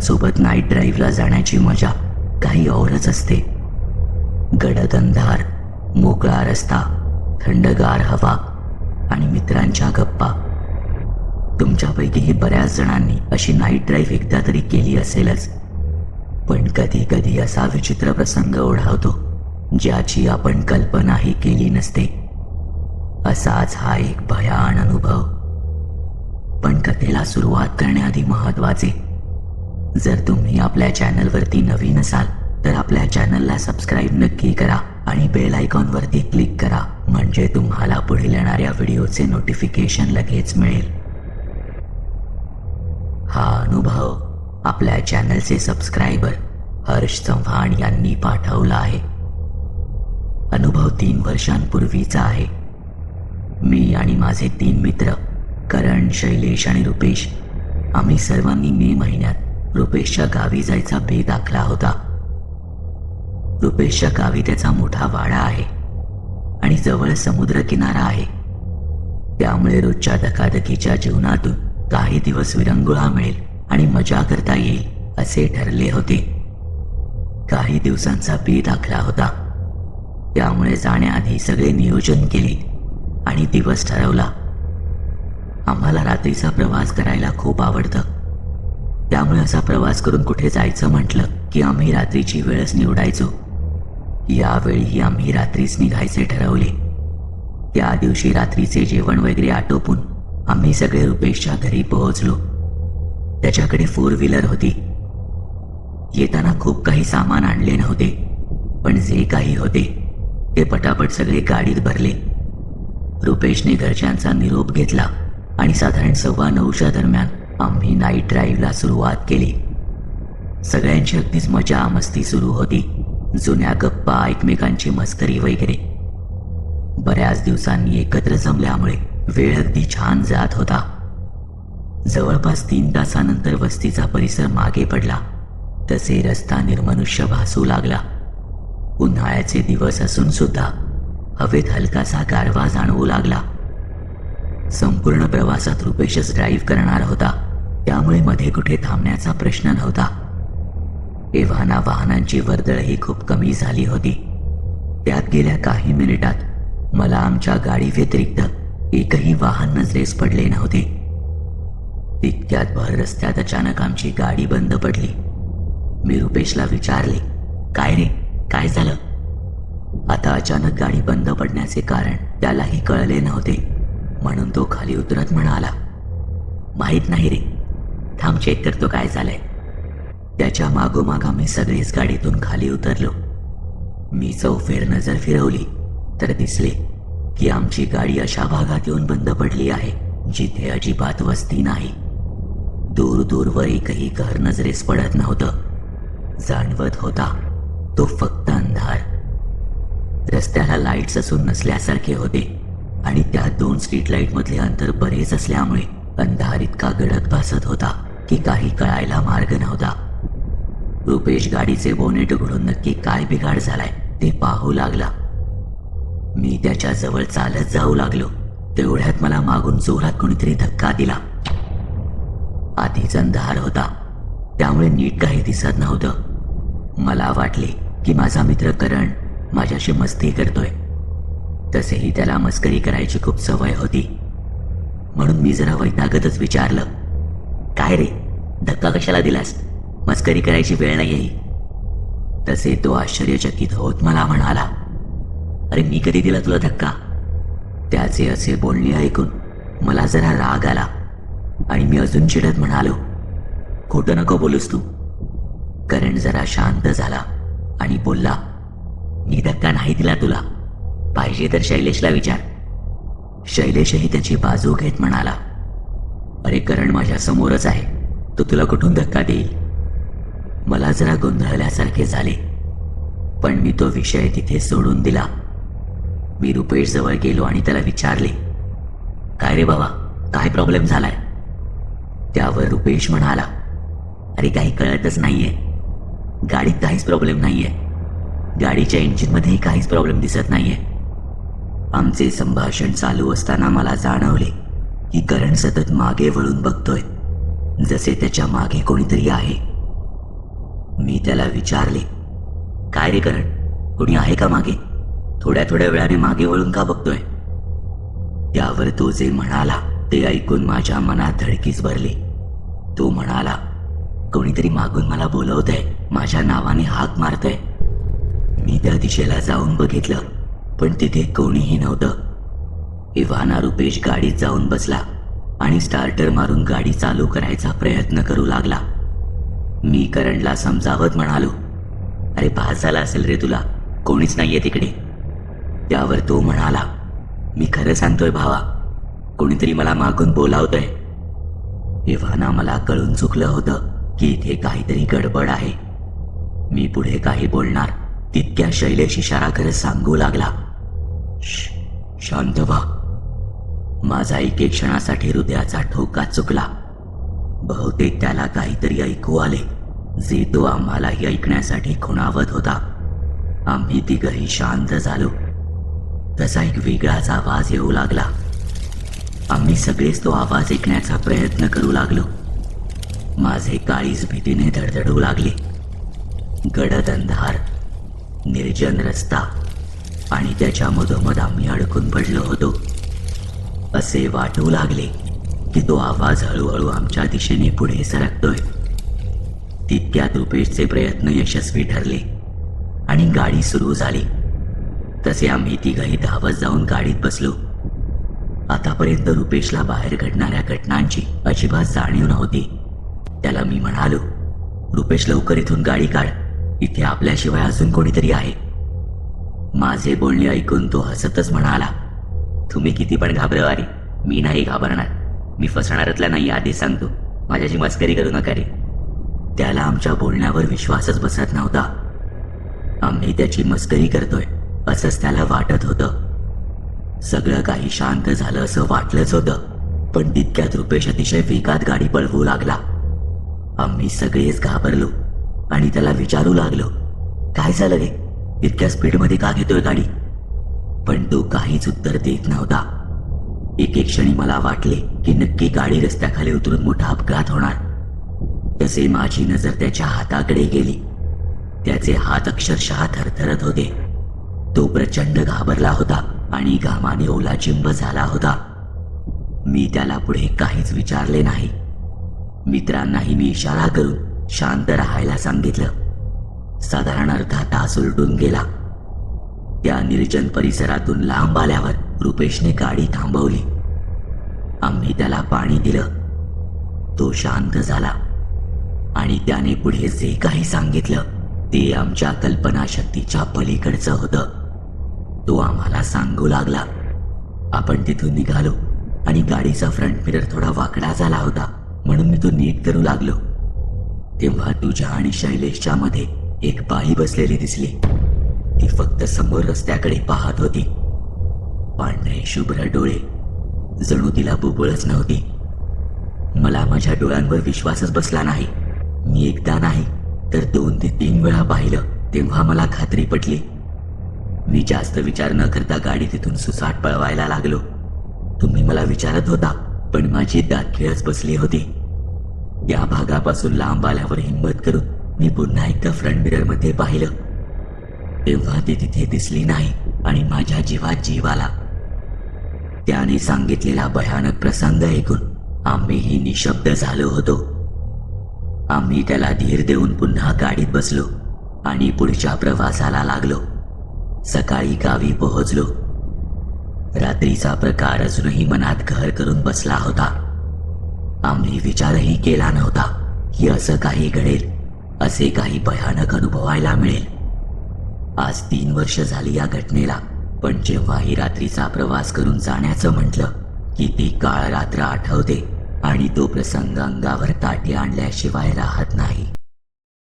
मित्रांसोबत नाईट ड्राईव्हला जाण्याची मजा काही औरच असते. गडद अंधार, मोकळा रस्ता, थंडगार हवा आणि मित्रांच्या गप्पा. तुमच्यापैकीही बऱ्याच जणांनी अशी नाईट ड्राईव्ह एकदा तरी केली असेलच. पण कधी कधी असा विचित्र प्रसंग ओढावतो ज्याची आपण कल्पनाही केली नसते. असाच हा एक भयान अनुभव. पण कथेला सुरुवात करण्याआधी महत्वाचे, जर तुम्ही आपल्या चॅनलवरती नवीन असाल तर आपल्या चॅनलला सबस्क्राईब नक्की करा आणि बेल आयकॉनवरती क्लिक करा, म्हणजे तुम्हाला पुढील येणाऱ्या व्हिडिओचे नोटिफिकेशन लगेच मिळेल. हा अनुभव आपल्या चॅनलचे सबस्क्रायबर हर्ष चव्हाण यांनी पाठवला आहे. अनुभव 3 वर्षांपूर्वीचा आहे. मी आणि माझे 3 मित्र करण, शैलेश आणि रुपेश, आम्ही सर्वांनी मे महिन्यात रुपेशच्या गावी जायचा बेत आखला होता. रुपेशच्या गावी त्याचा मोठा वाडा आहे आणि जवळ समुद्र किनारा आहे. त्यामुळे रोजच्या धकाधकीच्या जीवनातून काही दिवस विरंगुळा मिळेल आणि मजा करता येईल असे ठरले होते. काही दिवसांचा बेत आखला होता, त्यामुळे जाण्याआधी सगळे नियोजन केले आणि दिवस ठरवला. आम्हाला रात्रीचा प्रवास करायला खूप आवडतं, त्यामुळे असा प्रवास करून कुठे जायचं म्हटलं की आम्ही रात्रीची वेळच निवडायचो. यावेळीही आम्ही रात्रीच निघायचे ठरवले. त्या दिवशी रात्रीचे जेवण वगैरे आटोपून आम्ही सगळे रुपेशच्या घरी पोहोचलो. त्याच्याकडे 4 व्हीलर होती. येताना खूप काही सामान आणले नव्हते, पण जे काही होते ते पटापट सगळे गाडीत भरले. रुपेशने घरच्यांचा निरोप घेतला आणि साधारण 9:15च्या दरम्यान आम्ही नाईट ड्राईव्हला सुरुवात केली. सगळ्यांची अगदीच मजा मस्ती सुरू होती, जुन्या गप्पा, एकमेकांची मस्करी वगैरे. बऱ्याच दिवसांनी एकत्र जमल्यामुळे वेळ अगदी छान जात होता. जवळपास 3 तासानंतर वस्तीचा परिसर मागे पडला तसे रस्ता निर्मनुष्य भासू लागला. उन्हाळ्याचे दिवस असून सुद्धा हवेत हलकासा गारवा जाणवू लागला. संपूर्ण प्रवासात रुपेशच ड्राईव्ह करणार होता, त्यामुळे मध्ये कुठे थांबण्याचा प्रश्न नव्हता. एव्हाना वाहनांची वर्दळही खूप कमी झाली होती. त्यात गेल्या काही मिनिटात मला आमच्या गाडी व्यतिरिक्त एकही वाहन नजरेस पडले नव्हते. तितक्यात भर रस्त्यात अचानक आमची गाडी बंद पडली. मी रुपेशला विचारले, काय रे, काय झालं? आता अचानक गाडी बंद पडण्याचे कारण त्यालाही कळले नव्हते, म्हणून तो खाली उतरत म्हणाला, माहीत नाही रे, थांब चेक करतो काय झालंय. त्याच्या मागोमाग आम्ही सगळेच गाडीतून खाली उतरलो. मी चौफेर नजर फिरवली तर दिसले की आमची गाडी अशा भागात येऊन बंद पडली आहे जिथे अजिबात वस्ती नाही. दूर दूरवर एकही घर नजरेस पडत नव्हतं. जाणवत होता तो फक्त अंधार. रस्त्याला लाईट्स असून नसल्यासारखे होते आणि त्या 2 स्ट्रीट लाईट मधले अंतर बरेच असल्यामुळे अंधार इतका गडद भासत होता की काही कळायला मार्ग नव्हता. रुपेश गाडीचे बोनेट उघडून नक्की काय बिघाड झालाय ते पाहू लागला. मी त्याच्या जवळ चालत जाऊ लागलो. तेवढ्यात मला मागून जोरात कोणीतरी धक्का दिला. आधीच अंधार होता, त्यामुळे नीट काही दिसत नव्हतं. मला वाटले की माझा मित्र करण माझ्याशी मस्ती करतोय. तसेही त्याला मस्करी करायची खूप सवय होती, म्हणून मी जरा वैतागतच विचारलं, काय रे, धक्का कशाला दिलास? मस्करी करायची वेळ नाही आहे. तसे तो आश्चर्यचकित होत मला म्हणाला, अरे मी कधी दिला तुला धक्का? त्याचे असे बोलणे ऐकून मला जरा राग आला आणि मी अजून चिडत म्हणालो, खोटं नको बोलूस तू. करण जरा शांत झाला आणि बोलला, मी धक्का नाही दिला तुला, पाहिजे तर शैलेशला विचार. शैलेशही त्याची बाजू घेत म्हणाला, अरे करण माझ्या समोरच आहे, तो तुला कुठून धक्का देईल? मला जरा गोंधळल्यासारखे झाले, पण मी तो विषय तिथे सोडून दिला. मी रुपेश जवळ गेलो आणि त्याला विचारले, काय रे बाबा, काय प्रॉब्लेम झालाय? त्यावर रुपेश म्हणाला, अरे काही कळतच नाहीये, गाडीत काहीच प्रॉब्लेम नाहीये, गाडीच्या इंजिनमध्येही काहीच प्रॉब्लेम दिसत नाहीये. आमचे संभाषण चालू असताना मला जाणवले की करण सतत मागे वळून बघतोय, जसे त्याच्या मागे कोणीतरी आहे. मी त्याला विचारले, काय रे करण, कोणी आहे का मागे? थोड्या थोड्या वेळाने मागे वळून का बघतोय? त्यावर तो जे म्हणाला ते ऐकून माझ्या मनात धडकीच भरली. तो म्हणाला, कोणीतरी मागून मला बोलवतंय, माझ्या नावाने हाक मारतंय. मी त्या दिशेला जाऊन बघितलं, पण तिथे कोणीही नव्हतं. इव्हाना रुपेश गाडीत जाऊन बसला आणि स्टार्टर मारून गाडी चालू करायचा प्रयत्न करू लागला. मी करणला समजावत म्हणालो, अरे भास झाला असेल रे तुला, कोणीच नाहीये तिकडे. त्यावर तो म्हणाला, मी खरं सांगतोय भावा, कोणीतरी मला मागून बोलावतंय. इव्हाना मला कळून चुकलं होतं की इथे काहीतरी गडबड आहे. मी पुढे काही बोलणार तितक्या शैलेश इशारा करत सांगू लागला, शांत व्हा. माझा एक क्षणासाठी हृदयाचा ठोका चुकला. बहुतेक त्याला काहीतरी ऐकू आले, जे तो आम्हालाही ऐकण्यासाठी खुणावत होता. आम्ही तिघही शांत झालो. तसा एक वेगळाच आवाज येऊ लागला. आम्ही सगळेच तो आवाज ऐकण्याचा प्रयत्न करू लागलो. माझे काळीज भीतीने धडधडू लागले. गडद अंधार, निर्जन रस्ता आणि त्याच्या मधोमध आम्ही अडकून पडलो होतो. असे वाटू लागले की तो आवाज हळूहळू आमच्या दिशेने पुढे सरकतोय. तितक्यात रुपेशचे प्रयत्न यशस्वी ठरले आणि गाडी सुरू झाली. तसे आम्ही तिघही धावत जाऊन गाडीत बसलो. आतापर्यंत रुपेशला बाहेर घडणाऱ्या घटनांची अजिबात जाणीव नव्हती. त्याला मी म्हणालो, रुपेश लवकर इथून गाडी काढ, इथे आपल्याशिवाय अजून कोणीतरी आहे. माझे बोलणे ऐकून तो हसतच म्हणाला, तुम्ही किती पण घाबरवा रे, मी नाही घाबरणार. मी फसणाऱ्यातला नाही, आधी सांगतो. माझ्याशी मस्करी करू नका रे. त्याला आमच्या बोलण्यावर विश्वासच बसत नव्हता. आम्ही त्याची मस्करी करतोय असंच त्याला वाटत होतं. सगळं काही शांत झालं असं वाटलंच होतं, पण तितक्यात रुपेश अतिशय वेगात गाडी पळवू लागला. आम्ही सगळेच घाबरलो आणि त्याला विचारू लागलो, काय झालं रे, इतक्या स्पीडमध्ये का घेतोय गाडी? पण तो काहीच उत्तर देत नव्हता. एक क्षणी मला वाटले की नक्की गाडी रस्त्याखाली उतरून मोठा अपघात होणार. तसे माझी नजर त्याच्या हाताकडे गेली. त्याचे हात अक्षरशः थरथरत होते. तो प्रचंड घाबरला होता आणि घामाने ओलाचिंब झाला होता. मी त्याला पुढे काहीच विचारले नाही. मित्रांनाही मी इशारा करून शांत राहायला सांगितलं. साधारण अर्धा तास उलटून गेला. त्या निर्जन परिसरातून लांब आल्यावर रुपेशने गाडी थांबवली. आम्ही त्याला पाणी दिलं. तो शांत झाला आणि त्याने पुढे जे काही सांगितलं ते आमच्या कल्पनाशक्तीच्या पलीकडचं होतं. तो आम्हाला सांगू लागला, आपण तिथून निघालो आणि गाडीचा फ्रंट मिरर थोडा वाकडा झाला होता, म्हणून मी तो नीट करू लागलो. तेव्हा तुझ्या आणि शैलेशच्या मध्ये एक बाई बसलेली दिसली. ती फक्त समोर रस्त्याकडे पाहत होती. पांढरे शुभ्र डोळे, जणू तिला बुबुळच नव्हती. मला माझ्या डोळ्यांवर विश्वासच बसला नाही. मी एकदा नाही तर 2 ते 3 वेळा पाहिलं, तेव्हा मला खात्री पटली. मी जास्त विचार न करता गाडी तिथून सुसाट पळवायला लागलो. तुम्ही मला विचारत होता, पण माझी दात खिळच बसली होती. त्या भागापासून लांब आल्यावर हिंमत करून मी पुन्हा एकदा फ्रंट मिरर मध्ये पाहिलं. तेव्हा ती तिथे दिसली नाही आणि माझ्या जीवात जीव आला. त्याने सांगितलेला भयानक प्रसंग ऐकून आम्हीही निशब्द झालो होतो. आम्ही त्याला धीर देऊन पुन्हा गाडीत बसलो आणि पुढच्या प्रवासाला लागलो. सकाळी गावी पोहोचलो. रात्रीचा प्रकार अजूनही मनात घर करून बसला होता. आम्ही विचारही केला नव्हता की असं काही घडेल, असे काही भयानक अनुभवायला मिळेल. आज 3 वर्ष झाली या घटनेला, पण जेव्हाही रात्रीचा प्रवास करून जाण्याचं म्हटलं की ती काळ रात्र आठवते आणि तो प्रसंग अंगावर काटे आणल्याशिवाय राहत नाही.